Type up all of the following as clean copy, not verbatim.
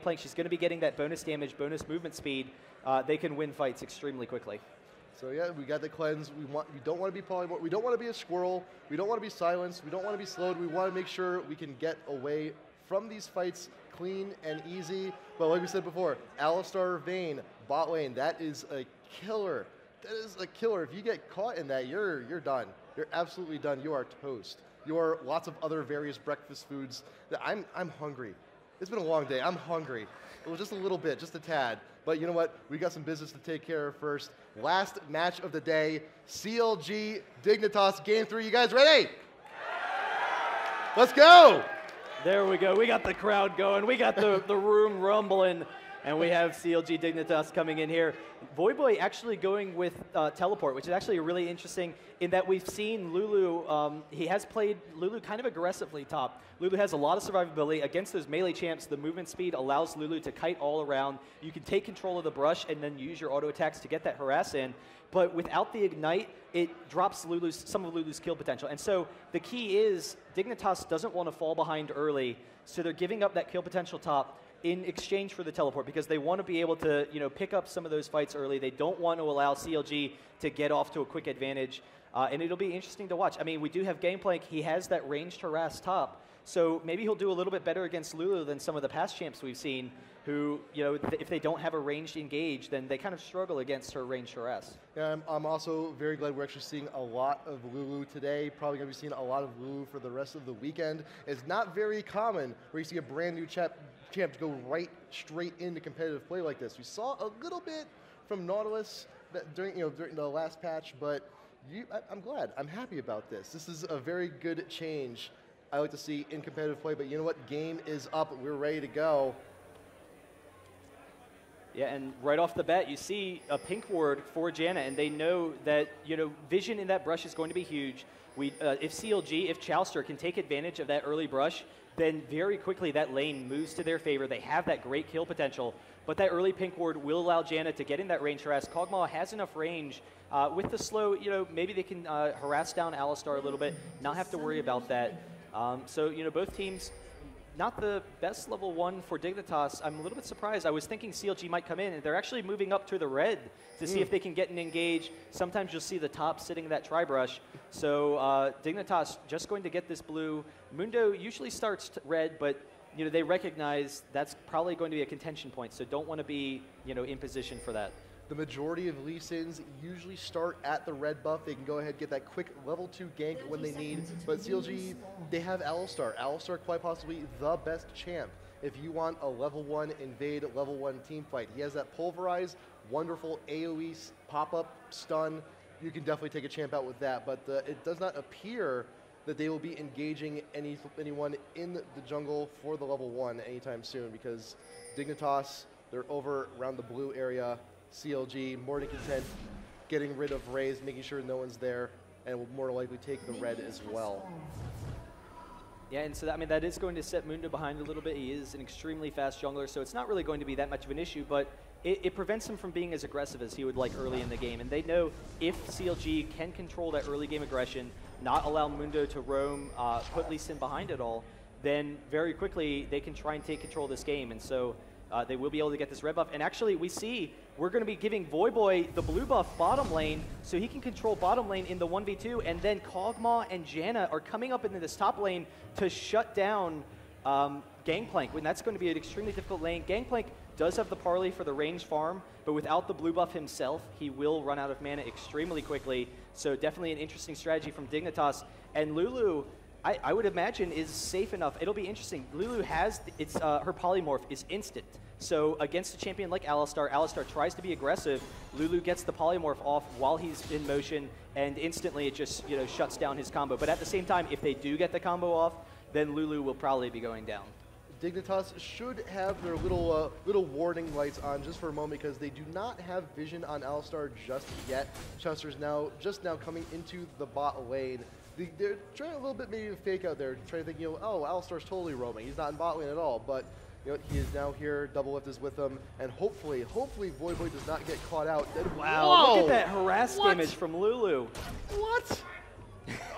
Gangplank, she's going to be getting that bonus damage, bonus movement speed. They can win fights extremely quickly. So yeah, we got the cleanse. We don't want to be polymorph. We don't want to be a squirrel. We don't want to be silenced. We don't want to be slowed. We want to make sure we can get away from these fights clean and easy. But like we said before, Alistar Vayne, bot lane, that is a killer. That is a killer. If you get caught in that, you're done. You're absolutely done. You are toast. You are lots of other various breakfast foods. I'm hungry. It's been a long day. I'm hungry. It was just a little bit, just a tad. But you know what? We got some business to take care of first. Last match of the day, CLG Dignitas Game 3. You guys ready? Let's go! There we go. We got the crowd going. We got the room rumbling. And we have CLG Dignitas coming in here. Voyboy actually going with Teleport, which is actually really interesting in that we've seen Lulu, he has played Lulu kind of aggressively top. Lulu has a lot of survivability. Against those melee champs, the movement speed allows Lulu to kite all around. You can take control of the brush and then use your auto attacks to get that harass in. But without the Ignite, it drops some of Lulu's kill potential. And so the key is Dignitas doesn't want to fall behind early, so they're giving up that kill potential top in exchange for the teleport, because they want to be able to, pick up some of those fights early. They don't want to allow CLG to get off to a quick advantage, and it'll be interesting to watch. I mean, we do have Gangplank. He has that ranged harass top, so maybe he'll do a little bit better against Lulu than some of the past champs we've seen, who, if they don't have a ranged engage, then they kind of struggle against her ranged harass. Yeah, I'm also very glad we're actually seeing a lot of Lulu today. Probably going to be seeing a lot of Lulu for the rest of the weekend. It's not very common where you see a brand new champ to go straight into competitive play like this. We saw a little bit from Nautilus during the last patch, but I'm glad. I'm happy about this. This is a very good change I like to see in competitive play. But you know what? Game is up. We're ready to go. Yeah, and right off the bat, you see a pink ward for Janna, and they know that vision in that brush is going to be huge. If CLG, if Chowster can take advantage of that early brush, then very quickly that lane moves to their favor. They have that great kill potential, but that early pink ward will allow Janna to get in that range harass. Kog'Maw has enough range. With the slow, maybe they can harass down Alistar a little bit, not have to worry about that. So, both teams, not the best level 1 for Dignitas. I'm a little bit surprised. I was thinking CLG might come in, and they're actually moving up to the red to see if they can get an engage. Sometimes you'll see the top sitting in that tri-brush. So Dignitas just going to get this blue. Mundo usually starts red, but they recognize that's probably going to be a contention point, so don't want to be in position for that. The majority of Lee Sins usually start at the red buff. They can go ahead and get that quick level 2 gank when they need. But CLG, they have Alistar. Alistar quite possibly the best champ. If you want a level 1 invade, level 1 team fight, he has that pulverize, wonderful AoE pop-up stun. You can definitely take a champ out with that. But it does not appear that they will be engaging anyone in the jungle for the level 1 anytime soon, because Dignitas, they're over around the blue area. CLG, more than content, getting rid of Raze, making sure no one's there, and will more likely take the red as well. Yeah, and so that is going to set Mundo behind a little bit. He is an extremely fast jungler, so it's not really going to be that much of an issue, but it prevents him from being as aggressive as he would like early in the game. And they know if CLG can control that early game aggression, not allow Mundo to roam, put Lee Sin behind it all, then very quickly they can try and take control of this game. And so they will be able to get this red buff. And actually, we're going to be giving Voyboy the blue buff bottom lane, so he can control bottom lane in the 1v2, and then Kog'Maw and Janna are coming up into this top lane to shut down Gangplank, and that's going to be an extremely difficult lane. Gangplank does have the parley for the range farm, but without the blue buff himself, he will run out of mana extremely quickly, so definitely an interesting strategy from Dignitas. And Lulu, I would imagine, is safe enough. It'll be interesting. Lulu has, her polymorph is instant. So against a champion like Alistar, Alistar tries to be aggressive. Lulu gets the polymorph off while he's in motion, and instantly it just shuts down his combo. But at the same time, if they do get the combo off, then Lulu will probably be going down. Dignitas should have their little warning lights on just for a moment, because they do not have vision on Alistar just yet. Chester's just now coming into the bot lane. They're trying a little bit maybe fake out there, trying to think, oh, Alistar's totally roaming. He's not in bot lane at all, but he is now here. Double lift is with him, and hopefully Voyboy does not get caught out. Wow! Whoa! Look at that harass damage from Lulu. What?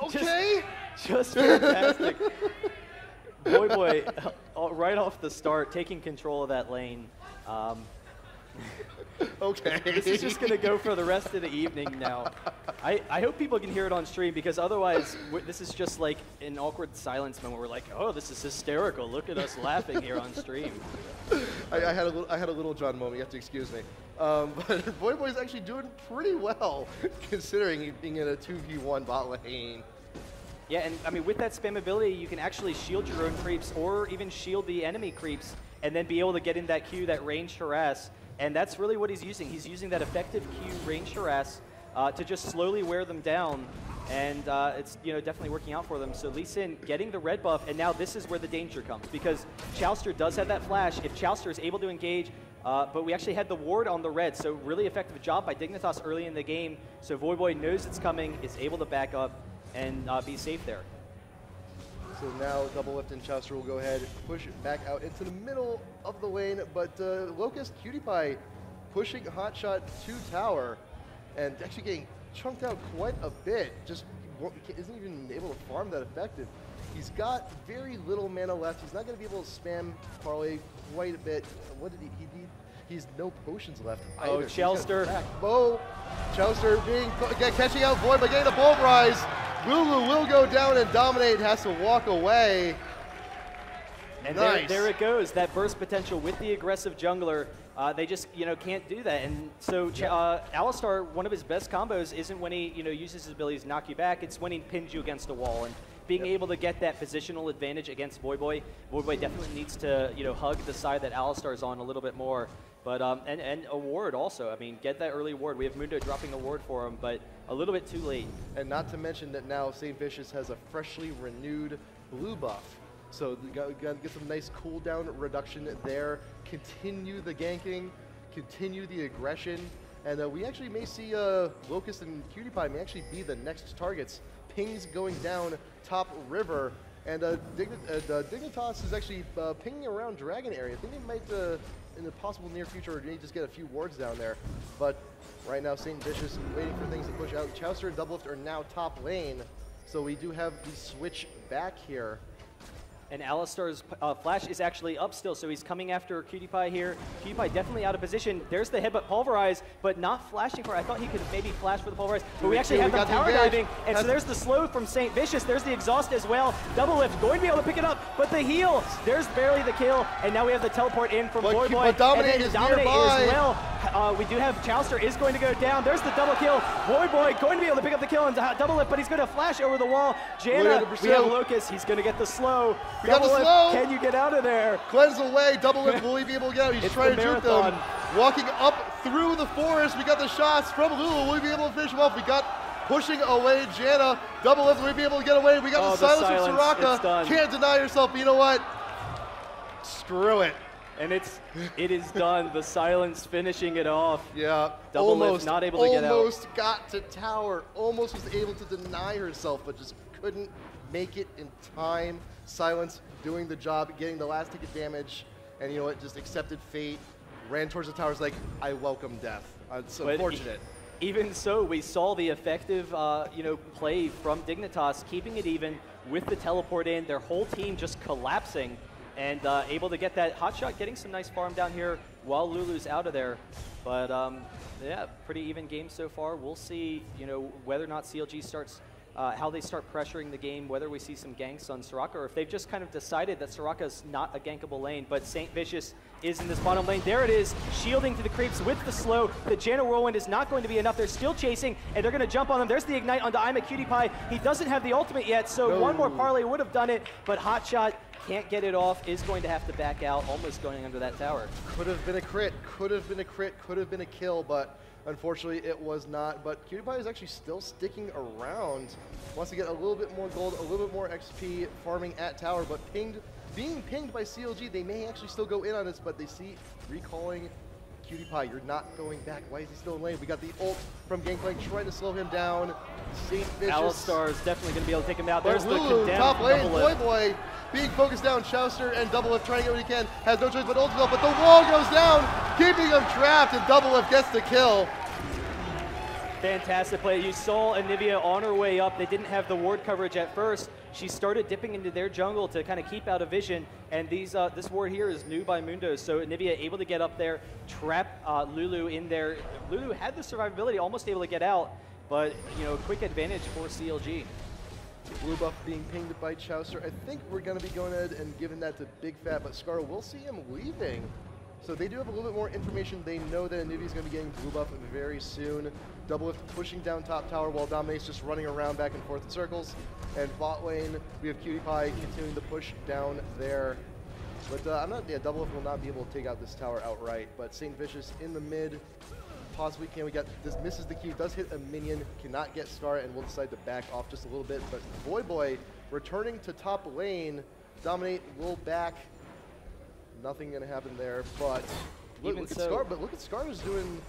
Okay. just fantastic. Boy, right off the start, taking control of that lane. Okay. This is just going to go for the rest of the evening now. I hope people can hear it on stream, because otherwise this is just like an awkward silence moment. We're like, oh, this is hysterical. Look at us laughing here on stream. I had a little John moment. You have to excuse me. But Boy's actually doing pretty well, considering he being in a 2v1 bot lane. Yeah, and I mean, with that spam ability, you can actually shield your own creeps or even shield the enemy creeps and then be able to get in that Q, that ranged harass. And that's really what he's using. He's using that effective Q, ranged harass, to just slowly wear them down. And it's definitely working out for them. So Lee Sin getting the red buff, and now this is where the danger comes, because Chowster does have that flash. If Chowster is able to engage, but we actually had the ward on the red, so really effective job by Dignitas early in the game. So Voyboy knows it's coming, is able to back up and be safe there. So now Doublelift and Chowster will go ahead, push it back out into the middle of the lane, but Locust Cutie Pie pushing Hotshot to tower and actually getting chunked out quite a bit, just isn't even able to farm that effective. He's got very little mana left. He's not going to be able to spam Parlay quite a bit. What did he need? He's no potions left either. Oh, Chowster. Chowster catching out Void by getting the Bolt Rise. Lulu will go down and dominate, has to walk away. And nice. there it goes, that burst potential with the aggressive jungler. They just can't do that. And so Alistar, one of his best combos isn't when he uses his abilities to knock you back, it's when he pins you against a wall. And being able to get that positional advantage against Voyboy definitely needs to hug the side that Alistar's on a little bit more. But and a ward also. I mean, get that early ward. We have Mundo dropping a ward for him, but a little bit too late. And not to mention that now St. Vicious has a freshly renewed blue buff. So you got to get some nice cooldown reduction there. Continue the ganking, continue the aggression, and we actually may see Locust and Cutie Pie may actually be the next targets. Pings going down top river, and Dignitas is actually pinging around Dragon area. I think they might, in the possible near future, may just get a few wards down there. But right now, St. Vicious waiting for things to push out. Chowster and Doublelift are now top lane, so we do have the switch back here. And Alistar's flash is actually up still, so he's coming after Cutie Pie here. Cutie Pie definitely out of position. There's the headbutt pulverize, but not flashing for it. I thought he could maybe flash for the pulverize, but we actually have them tower diving. And so there's the slow from St. Vicious. There's the exhaust as well. Doublelift going to be able to pick it up, but the heal. There's barely the kill, and now we have the teleport in from Voyboy. But Dominate is nearby. As well. We do have Chowster is going to go down. There's the double kill. Voyboy going to be able to pick up the kill on Doublelift, but he's going to flash over the wall. Janna, we have Locust. He's going to get the slow. We got the slow. Can you get out of there? Cleanse away. Doublelift, will he be able to get out? He's trying to juke them. Walking up through the forest. We got the shots from Lulu. Will he be able to finish him off? We got pushing away Janna. Doublelift, will he be able to get away? We got the silence from Soraka. Can't deny yourself, but you know what? Screw it. And it is done. The silence finishing it off. Yeah. Doublelift not able to get out. Almost got to tower. Almost was able to deny herself, but just couldn't make it in time. Silence doing the job, getting the last ticket damage, and you know what? Just accepted fate. Ran towards the towers like, I welcome death. It's unfortunate. Even so, we saw the effective play from Dignitas, keeping it even with the teleport in. Their whole team just collapsing. And able to get that hotshot, getting some nice farm down here while Lulu's out of there. But yeah, pretty even game so far. We'll see, whether or not CLG starts, how they start pressuring the game, whether we see some ganks on Soraka, or if they've just kind of decided that Soraka's not a gankable lane, but St. Vicious is in this bottom lane. There it is, shielding to the creeps with the slow. The Janna Whirlwind is not going to be enough. They're still chasing, and they're going to jump on them. There's the Ignite onto I'm a Cutie Pie. He doesn't have the ultimate yet, so one more parlay would have done it, but Hotshot can't get it off, is going to have to back out, almost going under that tower. Could have been a crit, could have been a crit, could have been a kill, but unfortunately it was not. But Cutie Pie is actually still sticking around. Wants to get a little bit more gold, a little bit more XP, farming at tower, but being pinged by CLG, they may actually still go in on this, but they see recalling Cutie Pie. You're not going back. Why is he still in lane? We got the ult from Gangplank trying to slow him down. St. Vicious. Alistar is definitely going to be able to take him out. There's Lulu, the condemned top lane, Doublelift. being focused down. Chowster and Doublelift trying to get what he can. Has no choice but ult himself, but the wall goes down, keeping him trapped, and Doublelift gets the kill. Fantastic play. You saw Anivia on her way up. They didn't have the ward coverage at first. She started dipping into their jungle to kind of keep out of vision, and this ward here is new by Mundo, so Anivia able to get up there, trap Lulu in there. Lulu had the survivability, almost able to get out, but quick advantage for CLG. Blue buff being pinged by Chaucer. I think we're going to be going ahead and giving that to Big Fat, but Scar will see him leaving. So they do have a little bit more information. They know that Anivia's going to be getting blue buff very soon. Doublelift pushing down top tower while Dominate's just running around back and forth in circles. And bot lane, we have Cutie Pie continuing to push down there. But Doublelift will not be able to take out this tower outright. But Saint Vicious in the mid, possibly can. We got this, misses the Q, does hit a minion, cannot get Scar, and will decide to back off just a little bit. But Boy returning to top lane, Dominate will back. Nothing gonna happen there, but look at Scar. But look at Scar is doing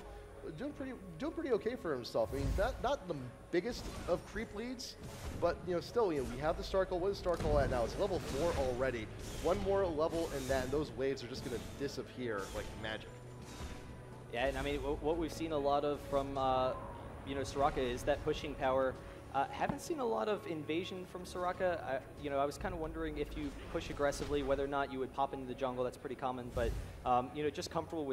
pretty okay for himself. I mean, not the biggest of creep leads, but still, we have the Star Call. What is Star Call at now? It's level 4 already. One more level, and those waves are just gonna disappear like magic. Yeah, and I mean, what we've seen a lot of from Soraka is that pushing power. Haven't seen a lot of invasion from Soraka. I was kind of wondering if you push aggressively, whether or not you would pop into the jungle. That's pretty common, but just comfortable with